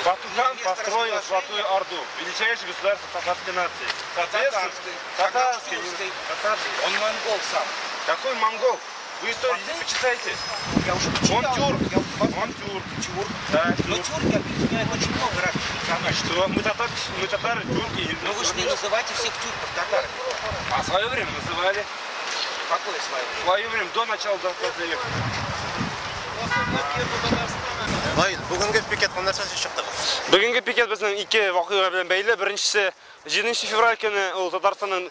Батухан построил Золотую Орду, величайшее государство татарской нации. Татарский. Он монгол сам. Какой монгол? Вы историю почитайте. Я уже почитал. Он тюрк. Да, Но тюрки объединяют очень много разных национальностей. что? Мы татары, тюрки. Но вы же не называйте всех тюрков татарами. А в свое время называли. Какое свое? В свое время, до начала 20 века. Бүгінгі пикет қандай нәрсе шықты? Бүгінгі пикет біздің екі вақиға белән бәйле. Біріншісі 7 февраль көне ул Татарстанның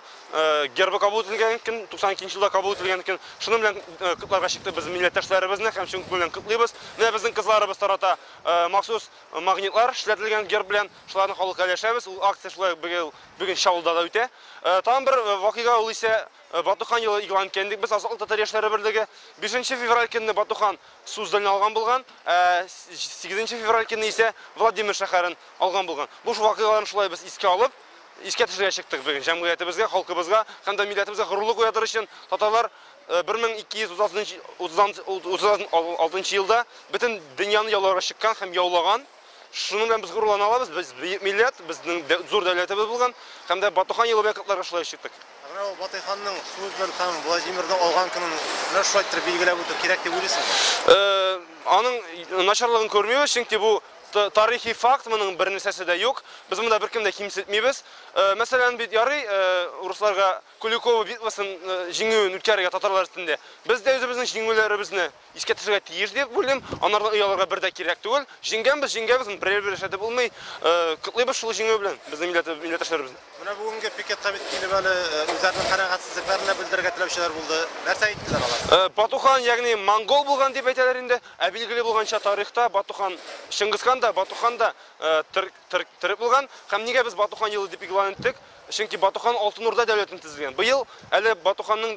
гербы кабул ителгән икән, 92 елда кабул ителгән икән. Шуның белән котларга чыкты без милләттәшләребезне һәм шуның белән котлыйбыз. Менә безнең кызларыбыз тарата махсус магнитлар эшләтелгән герб белән шуларны халыкка өләшәбез. Ул акция шулай бүген Шаулда да үтә. Там бер вакыйга ул исә Батухан елы игълан иткәндек без Азатлык татар яшьләре берлеге 5 февраль көнне Батухан Суздалны алган булган, 8 февраль көнне исә Владимир шәһәрен алган булган. Бу вакыйгаларны шулай без искә алып, искә төшерә чыктык бүген җәмгыятебезгә, халкыбызга һәм дә милләтебезгә горурлык уятыр өчен татарлар 1236 елда бөтен дөньяны яуларга чыккан һәм яулаган. Шуның белән без горурлана алабыз. Без милләт, безнең зур дәүләтебез булган һәм дә Батухан елы белән котларга шулай чыктык. Батыйханның Суздал һәм Владимирдың алган көнен шулай итеп билгеләп үтү кирәк дип уйлыйсың? Аның начарлыгын күрмибез, чөнки бу тарихи факт, моның бер нәрсәсе дә юк. Без монда беркем дә кимсетмибез. Мәсәлән, бит ярый русларга Куликова битвасын җиңүен үткәрергә татарлар өстендә. Без дә үзебезнең җиңүләребезне искә төшерергә тиеш дип уйлыйм. Анардан ояларга бер дә кирәк түгел. Җиңгәнбез, берәр эшләтеп булмый. Котлыйбыз шул җиңү белән безнең милләттәшләребезне. Менә бүгенге пикетка бит килеп әле үзләренең канәгатьсезлекләрен белдерергә теләүчеләр булды. Нәрсә әйттеләр алар? Батухан, ягъни монгол булган дип әйтәләр инде. Ә билгеле булганча тарихта Батухан, Чингисхан да, Батухан да терек булган. Һәм нигә без Батухан елы дип игълан иттек? Чөнки Батухан Алтын Урда дәүләтен төзегән. Быел әле Батуханның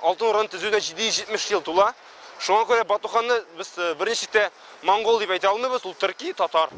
Алтын Урданы төзүенә 770 ел тула. Шуңа күрә Батуханны без беренче монгол дип әйтә алмыйбыз, ул төрки, татар.